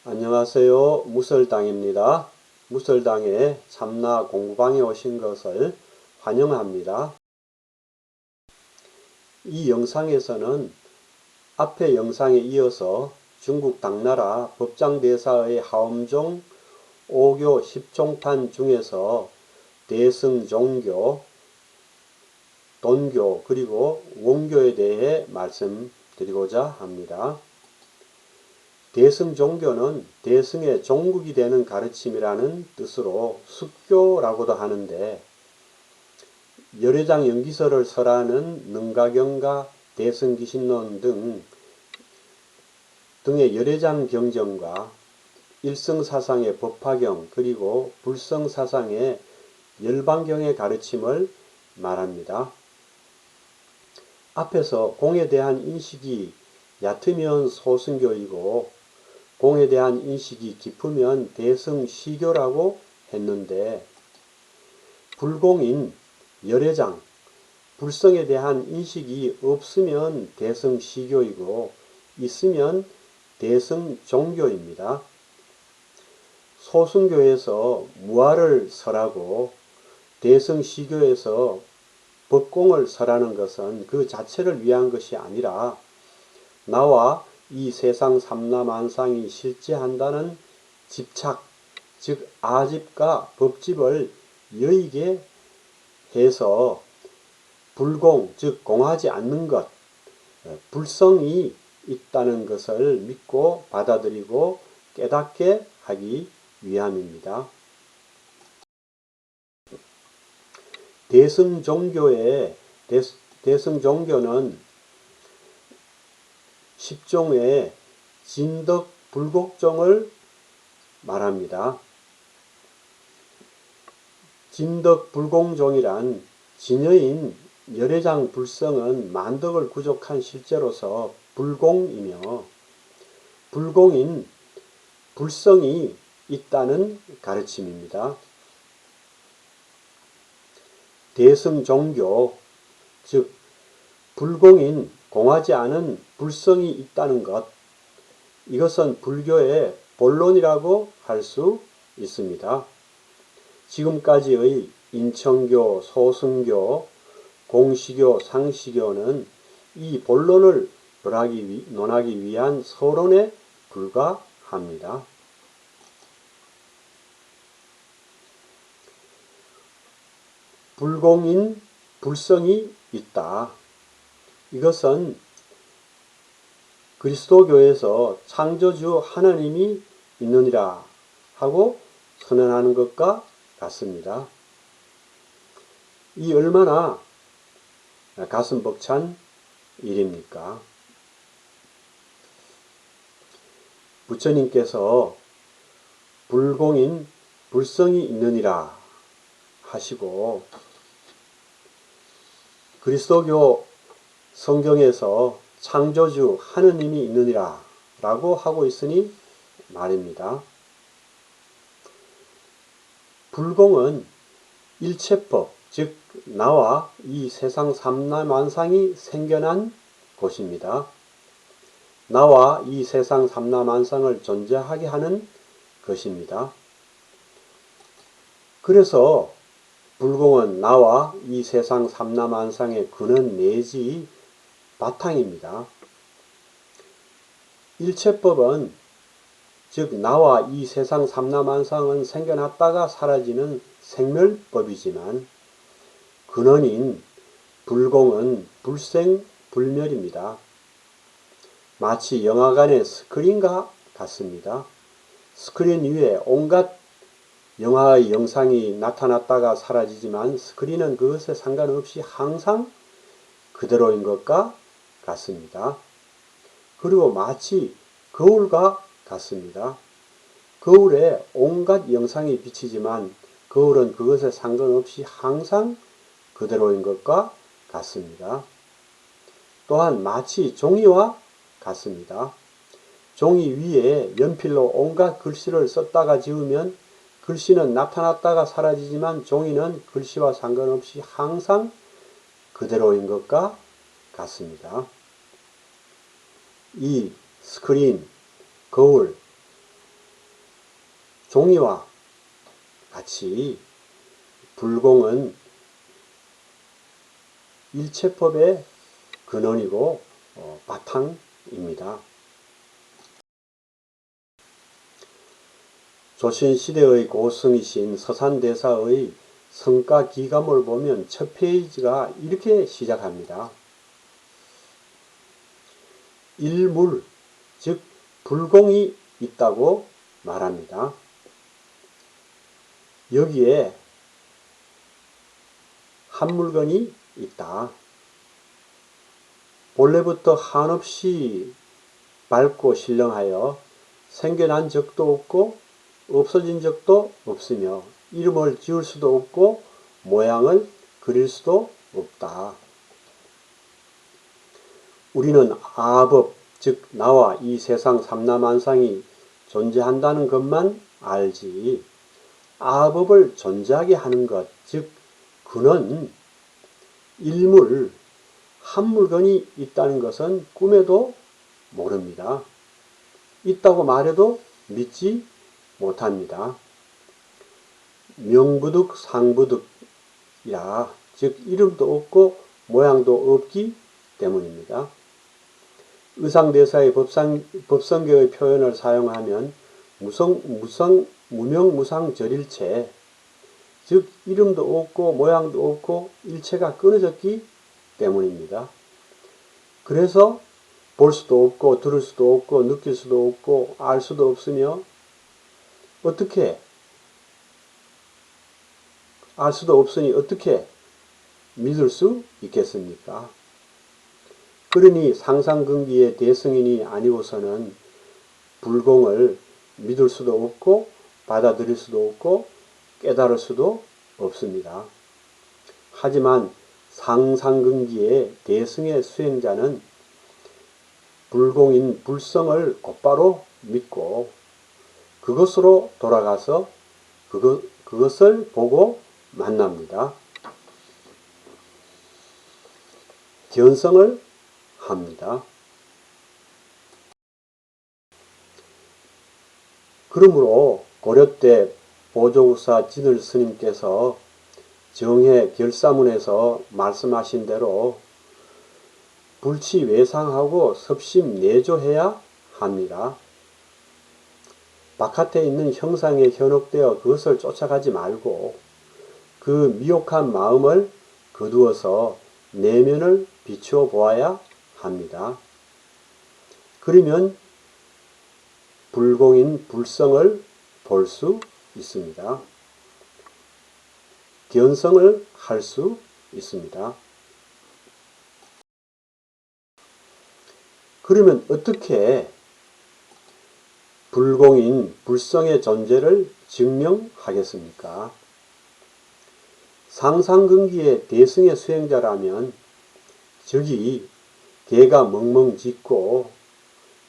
안녕하세요. 무설당입니다. 무설당의 참나 공부방에 오신 것을 환영합니다. 이 영상에서는 앞의 영상에 이어서 중국 당나라 법장대사의 하엄종 5교 10종판 중에서 대승종교, 돈교 그리고 원교에 대해 말씀드리고자 합니다. 대승종교는 대승의 종국이 되는 가르침이라는 뜻으로 숙교라고도 하는데, 열애장 연기서를 설하는 능가경과 대승기신론 등의 열애장 경전과 일성사상의 법화경 그리고 불성사상의 열반경의 가르침을 말합니다. 앞에서 공에 대한 인식이 얕으면 소승교이고 공에 대한 인식이 깊으면 대승시교라고 했는데, 불공인 열애장, 불성에 대한 인식이 없으면 대승시교이고 있으면 대승종교입니다. 소승교에서 무아를 설하고 대승시교에서 법공을 설하는 것은 그 자체를 위한 것이 아니라 나와 이 세상 삼라만상이 실제한다는 집착, 즉 아집과 법집을 여의게 해서 불공, 즉 공하지 않는 것, 불성이 있다는 것을 믿고 받아들이고 깨닫게 하기 위함입니다. 대승종교는 10종의 진덕불곡종을 말합니다. 진덕불공종이란 진여인 열애장 불성은 만덕을 구족한 실제로서 불공이며 불공인 불성이 있다는 가르침입니다. 대승종교, 즉 불공인 공하지 않은 불성이 있다는 것, 이것은 불교의 본론이라고 할 수 있습니다. 지금까지의 인천교, 소승교, 공시교, 상시교는 이 본론을 논하기 위한 서론에 불과합니다. 불공인 불성이 있다. 이것은 그리스도교에서 창조주 하나님이 있느니라 하고 선언하는 것과 같습니다. 이 얼마나 가슴 벅찬 일입니까? 부처님께서 불공인 불성이 있느니라 하시고, 그리스도교 성경에서 창조주 하느님이 있느니라 라고 하고 있으니 말입니다. 불공은 일체법, 즉 나와 이 세상 삼라만상이 생겨난 곳입니다. 나와 이 세상 삼라만상을 존재하게 하는 것입니다. 그래서 불공은 나와 이 세상 삼라만상의 근원 내지 바탕입니다. 일체법은, 즉 나와 이 세상 삼라만상은 생겨났다가 사라지는 생멸법이지만 근원인 불공은 불생불멸입니다. 마치 영화관의 스크린과 같습니다. 스크린 위에 온갖 영화의 영상이 나타났다가 사라지지만 스크린은 그것에 상관없이 항상 그대로인 것과 같습니다. 그리고 마치 거울과 같습니다. 거울에 온갖 영상이 비치지만 거울은 그것에 상관없이 항상 그대로인 것과 같습니다. 또한 마치 종이와 같습니다. 종이 위에 연필로 온갖 글씨를 썼다가 지우면 글씨는 나타났다가 사라지지만 종이는 글씨와 상관없이 항상 그대로인 것과 같습니다. 이 스크린, 거울, 종이와 같이 불공은 일체법의 근원이고 바탕입니다. 조선시대의 고승이신 서산대사의 성가기감을 보면 첫 페이지가 이렇게 시작합니다. 일물, 즉 불공이 있다고 말합니다. 여기에 한 물건이 있다. 본래부터 한없이 밝고 신령하여 생겨난 적도 없고 없어진 적도 없으며 이름을 지을 수도 없고 모양을 그릴 수도 없다. 우리는 아법, 즉 나와 이 세상 삼라만상이 존재한다는 것만 알지 아법을 존재하게 하는 것, 즉 그는 일물, 한 물건이 있다는 것은 꿈에도 모릅니다. 있다고 말해도 믿지 못합니다. 명부득 상부득이라, 즉 이름도 없고 모양도 없기 때문입니다. 의상대사의 법성계의 표현을 사용하면 무명무상절일체, 즉 이름도 없고 모양도 없고 일체가 끊어졌기 때문입니다. 그래서 볼 수도 없고 들을 수도 없고 느낄 수도 없고 알 수도 없으며 어떻게 알 수도 없으니 어떻게 믿을 수 있겠습니까? 그러니 상상근기의 대승인이 아니고서는 불공을 믿을 수도 없고 받아들일 수도 없고 깨달을 수도 없습니다. 하지만 상상근기의 대승의 수행자는 불공인 불성을 곧바로 믿고 그것으로 돌아가서 그것을 보고 만납니다. 견성을 합니다. 그러므로 고려 때 보조국사 진을 스님께서 정해 결사문에서 말씀하신 대로 불치외상하고 섭심내조해야 합니다. 바깥에 있는 형상에 현혹되어 그것을 쫓아가지 말고 그 미혹한 마음을 거두어서 내면을 비추어 보아야 합니다. 그러면 불공인 불성을 볼 수 있습니다. 견성을 할 수 있습니다. 그러면 어떻게 불공인 불성의 존재를 증명하겠습니까? 상상근기의 대승의 수행자라면 저기 개가 멍멍 짖고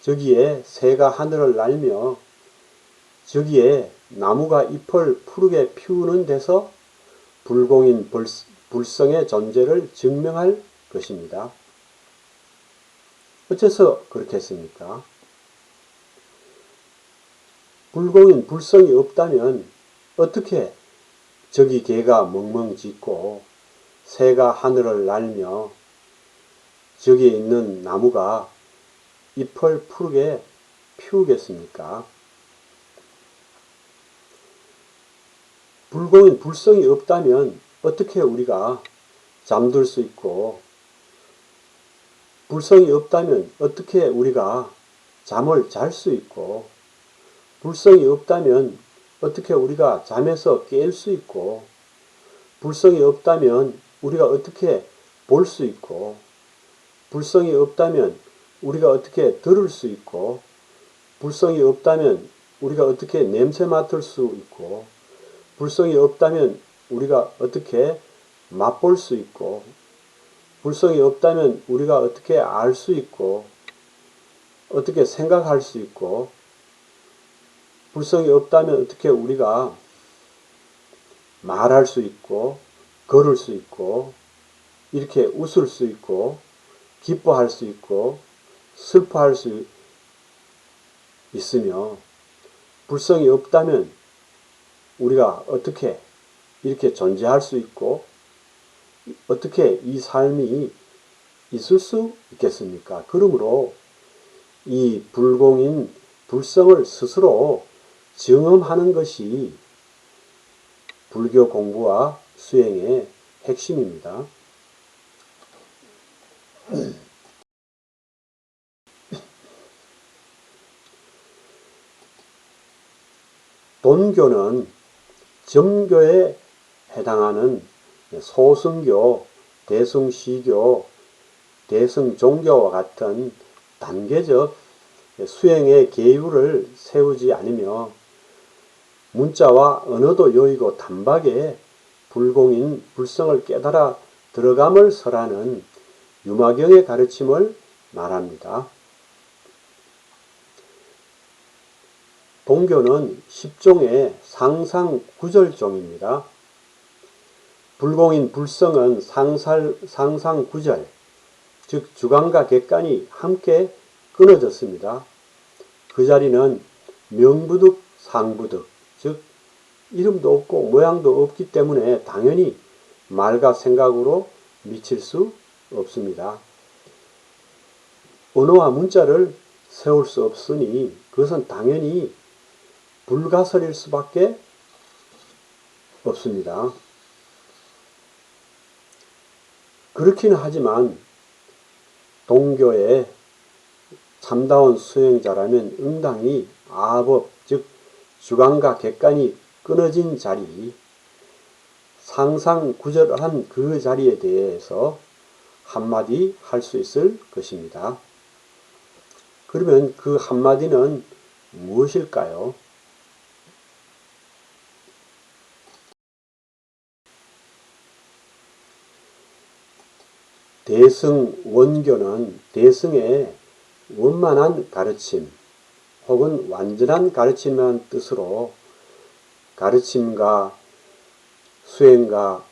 저기에 새가 하늘을 날며 저기에 나무가 잎을 푸르게 피우는 데서 불공인 불성의 존재를 증명할 것입니다. 어째서 그렇겠습니까? 불공인 불성이 없다면 어떻게 저기 개가 멍멍 짖고 새가 하늘을 날며 저기에 있는 나무가 잎을 푸르게 피우겠습니까? 불공인 불성이 없다면 어떻게 우리가 잠들 수 있고 불성이 없다면 어떻게 우리가 잠을 잘 수 있고 불성이 없다면 어떻게 우리가 잠에서 깰 수 있고 불성이 없다면 우리가 어떻게 볼 수 있고 불성이 없다면 우리가 어떻게 들을 수 있고 불성이 없다면 우리가 어떻게 냄새 맡을 수 있고 불성이 없다면 우리가 어떻게 맛볼 수 있고 불성이 없다면 우리가 어떻게 알 수 있고 어떻게 생각할 수 있고 불성이 없다면 어떻게 우리가 말할 수 있고 걸을 수 있고 이렇게 웃을 수 있고 기뻐할 수 있고 슬퍼할 수 있으며 불성이 없다면 우리가 어떻게 이렇게 존재할 수 있고 어떻게 이 삶이 있을 수 있겠습니까? 그러므로 이 불공인 불성을 스스로 증험하는 것이 불교 공부와 수행의 핵심입니다. 돈교는 점교에 해당하는 소승교, 대승시교, 대승종교와 같은 단계적 수행의 계율을 세우지 않으며 문자와 언어도 여의고 단박에 불공인 불성을 깨달아 들어감을 설하는 유마경의 가르침을 말합니다. 동교는 10종의 상상구절종입니다. 불공인 불성은 상상구절, 즉 주관과 객관이 함께 끊어졌습니다. 그 자리는 명부득 상부득, 즉 이름도 없고 모양도 없기 때문에 당연히 말과 생각으로 미칠 수 없습니다. 언어와 문자를 세울 수 없으니 그것은 당연히 불가설일 수밖에 없습니다. 그렇기는 하지만 동교의 참다운 수행자라면 응당히 아법, 즉 주관과 객관이 끊어진 자리, 상상구절한 그 자리에 대해서 한마디 할 수 있을 것입니다. 그러면 그 한마디는 무엇일까요? 대승 원교는 대승의 원만한 가르침 혹은 완전한 가르침이라는 뜻으로 가르침과 수행과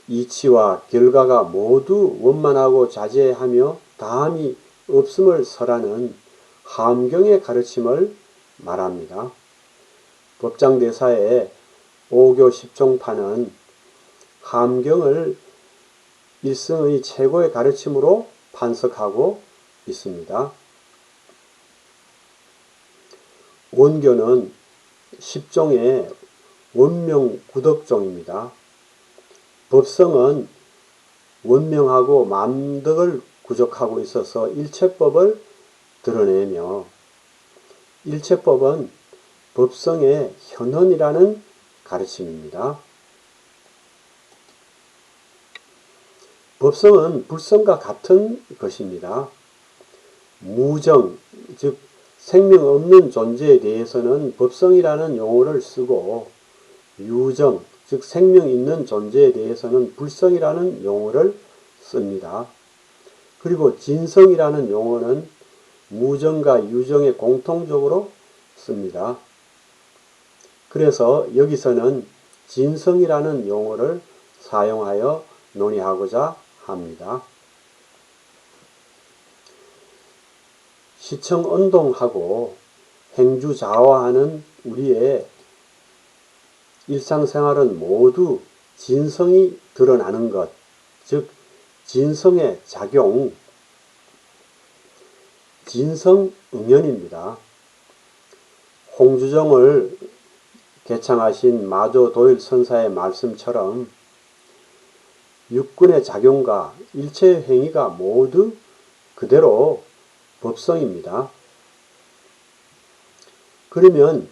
이치와 결과가 모두 원만하고 자제하며 다함이 없음을 설하는 함경의 가르침을 말합니다. 법장대사의 5교 10종파는 함경을 일승의 최고의 가르침으로 판석하고 있습니다. 원교는 10종의 원명구덕종입니다. 법성은 원명하고 만덕을 구족하고 있어서 일체법을 드러내며 일체법은 법성의 현현이라는 가르침입니다. 법성은 불성과 같은 것입니다. 무정, 즉 생명 없는 존재에 대해서는 법성이라는 용어를 쓰고 유정, 즉 생명 있는 존재에 대해서는 불성이라는 용어를 씁니다. 그리고 진성이라는 용어는 무정과 유정에 공통적으로 씁니다. 그래서 여기서는 진성이라는 용어를 사용하여 논의하고자 합니다. 시청언동하고 행주자화하는 우리의 일상생활은 모두 진성이 드러나는 것, 즉 진성의 작용, 진성응연입니다. 홍주정을 개창하신 마조 도일 선사의 말씀처럼 육군의 작용과 일체의 행위가 모두 그대로 법성입니다. 그러면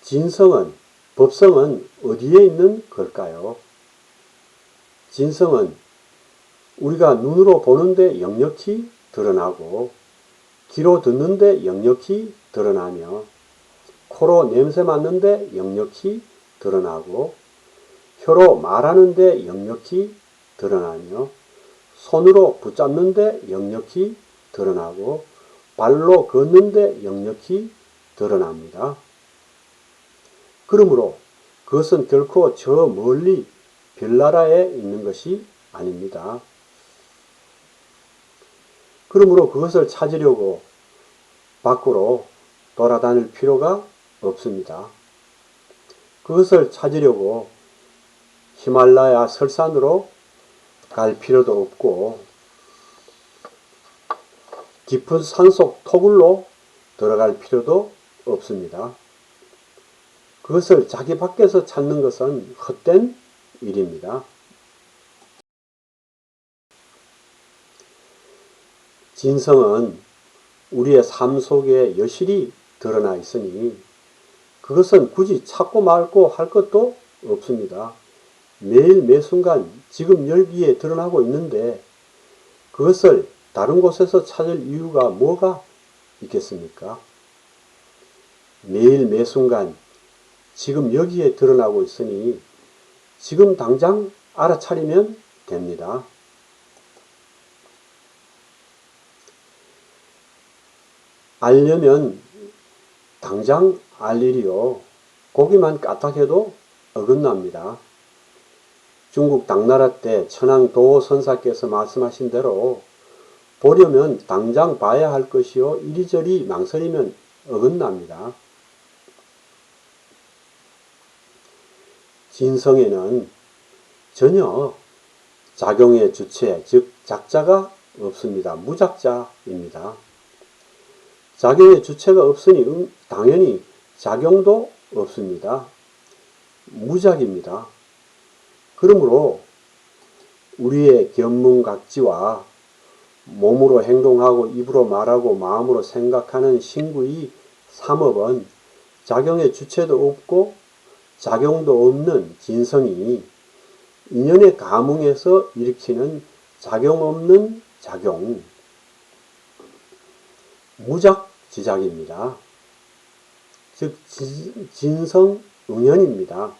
진성은, 법성은 어디에 있는 걸까요? 진성은 우리가 눈으로 보는데 역력히 드러나고 귀로 듣는데 역력히 드러나며 코로 냄새 맡는데 역력히 드러나고 혀로 말하는데 역력히 드러나며 손으로 붙잡는데 역력히 드러나고 발로 걷는데 역력히 드러납니다. 그러므로 그것은 결코 저 멀리 별나라에 있는 것이 아닙니다. 그러므로 그것을 찾으려고 밖으로 돌아다닐 필요가 없습니다. 그것을 찾으려고 히말라야 설산으로 갈 필요도 없고 깊은 산속 토굴로 들어갈 필요도 없습니다. 그것을 자기 밖에서 찾는 것은 헛된 일입니다. 진성은 우리의 삶 속에 여실히 드러나 있으니 그것은 굳이 찾고 말고 할 것도 없습니다. 매일 매순간 지금 여기에 드러나고 있는데 그것을 다른 곳에서 찾을 이유가 뭐가 있겠습니까? 매일 매순간 지금 여기에 드러나고 있으니 지금 당장 알아차리면 됩니다. 알려면 당장 알 일이요. 고기만 까딱해도 어긋납니다. 중국 당나라 때 천황 도선사께서 말씀하신 대로 보려면 당장 봐야 할 것이요. 이리저리 망설이면 어긋납니다. 진성에는 전혀 작용의 주체, 즉 작자가 없습니다. 무작자입니다. 작용의 주체가 없으니 당연히 작용도 없습니다. 무작입니다. 그러므로 우리의 견문각지와 몸으로 행동하고 입으로 말하고 마음으로 생각하는 신구의 삼업은 작용의 주체도 없고 작용도 없는 진성이 인연의 감흥에서 일으키는 작용 없는 작용, 무작지작입니다. 즉 진성응연입니다.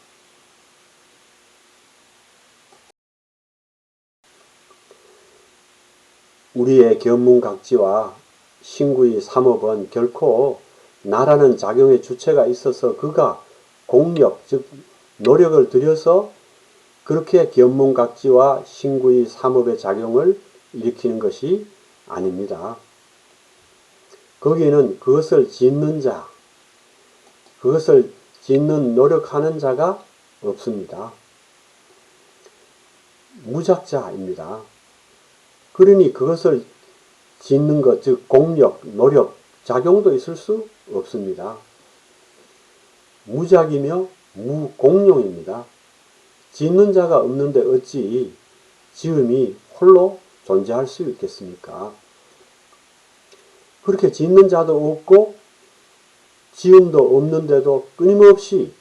우리의 견문각지와 신구의 삼업은 결코 나라는 작용의 주체가 있어서 그가 공력, 즉 노력을 들여서 그렇게 견문각지와 신구의 삼업의 작용을 일으키는 것이 아닙니다. 거기에는 그것을 짓는 자, 그것을 짓는 노력하는 자가 없습니다. 무작자입니다. 그러니 그것을 짓는 것, 즉 공력, 노력, 작용도 있을 수 없습니다. 무작이며 무공용입니다. 짓는 자가 없는데 어찌 지음이 홀로 존재할 수 있겠습니까? 그렇게 짓는 자도 없고 지음도 없는데도 끊임없이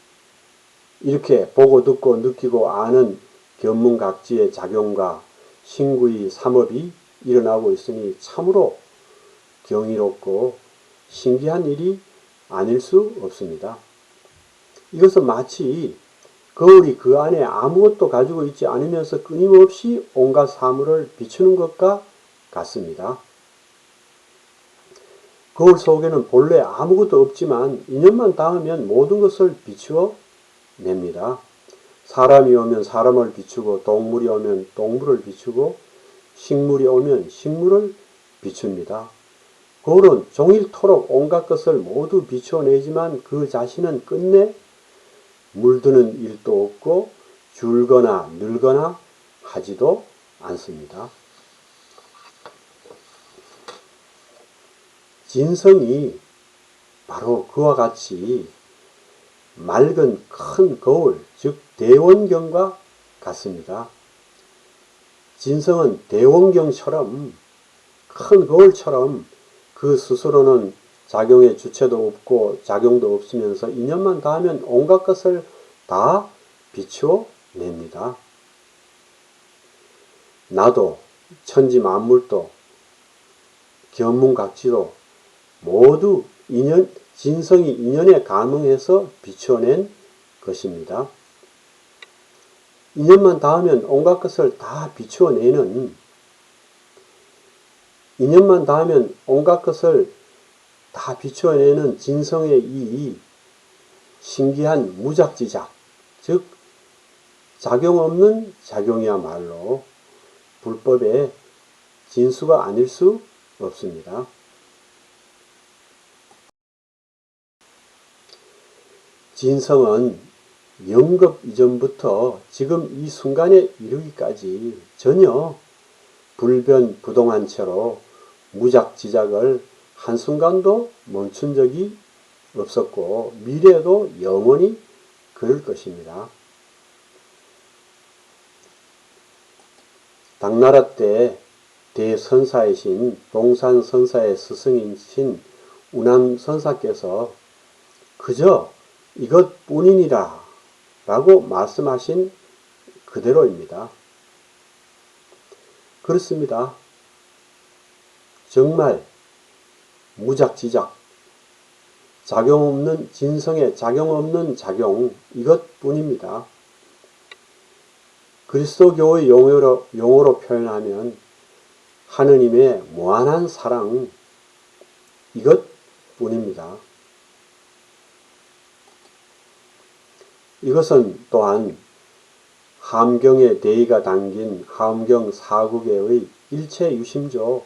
이렇게 보고 듣고 느끼고 아는 견문각지의 작용과 신구의 삼업이 일어나고 있으니 참으로 경이롭고 신기한 일이 아닐 수 없습니다. 이것은 마치 거울이 그 안에 아무것도 가지고 있지 않으면서 끊임없이 온갖 사물을 비추는 것과 같습니다. 거울 속에는 본래 아무것도 없지만 인연만 닿으면 모든 것을 비추어 냅니다. 사람이 오면 사람을 비추고 동물이 오면 동물을 비추고 식물이 오면 식물을 비춥니다. 거울은 종일토록 온갖 것을 모두 비추어내지만 그 자신은 끝내 물드는 일도 없고 줄거나 늘거나 하지도 않습니다. 진성이 바로 그와 같이 맑은 큰 거울, 즉 대원경과 같습니다. 진성은 대원경처럼 큰 거울처럼 그 스스로는 작용의 주체도 없고 작용도 없으면서 인연만 닿으면 온갖 것을 다 비추어 냅니다. 나도 천지 만물도 견문각지도 모두 진성이 인연에 감응해서 비추어낸 것입니다. 인연만 닿으면 온갖 것을 다 비추어내는, 인연만 닿으면 온갖 것을 다 비추어내는 진성의 이 신기한 무작지작, 즉 작용 없는 작용이야말로 불법의 진수가 아닐 수 없습니다. 진성은 영겁 이전부터 지금 이 순간에 이르기까지 전혀 불변부동한 채로 무작지작을 한순간도 멈춘 적이 없었고 미래에도 영원히 그럴 것입니다. 당나라 때 대선사이신 동산선사의 스승이신 우남선사께서 그저 이것뿐이니라 라고 말씀하신 그대로입니다. 그렇습니다. 정말 무작지작, 작용 없는 진성의 작용 없는 작용 이것뿐입니다. 그리스도교의 용어로 표현하면 하느님의 무한한 사랑 이것뿐입니다. 이것은 또한 함경의 대의가 담긴 함경 4국의 일체유심조,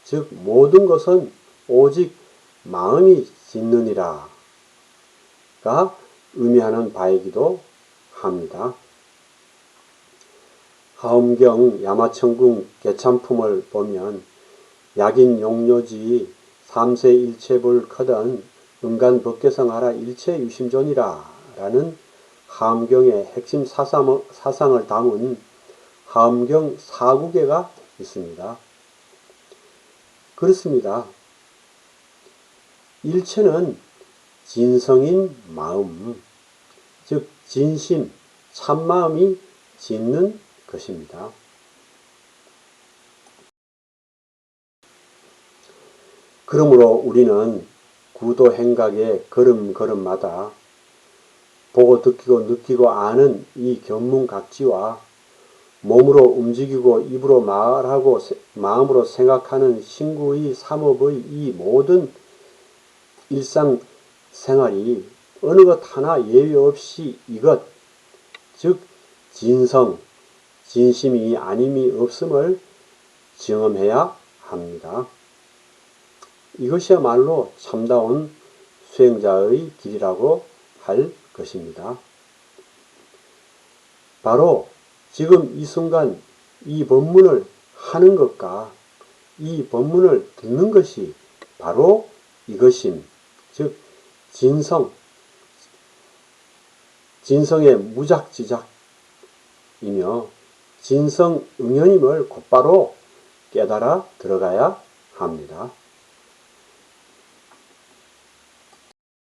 즉 모든 것은 오직 마음이 짓느니라 가 의미하는 바이기도 합니다. 하엄경 야마천궁 개참품을 보면 약인 용료지 3세 일체불 커던 은간법계성하라 일체유심존이라 라는 하엄경의 핵심 사상을 담은 하엄경 4구계가 있습니다. 그렇습니다. 일체는 진성인 마음, 즉 진심, 참마음이 짓는 것입니다. 그러므로 우리는 구도 행각의 걸음걸음마다 보고 듣기고 느끼고 아는 이 견문각지와 몸으로 움직이고 입으로 말하고 마음으로 생각하는 신구의 삼업의 이 모든 일상생활이 어느 것 하나 예외 없이 이것, 즉 진성, 진심이 아님이 없음을 경험해야 합니다. 이것이야말로 참다운 수행자의 길이라고 할 것입니다. 바로 지금 이 순간 이 법문을 하는 것과 이 법문을 듣는 것이 바로 이것임, 즉 진성의 무작지작이며 진성응연임을 곧바로 깨달아 들어가야 합니다.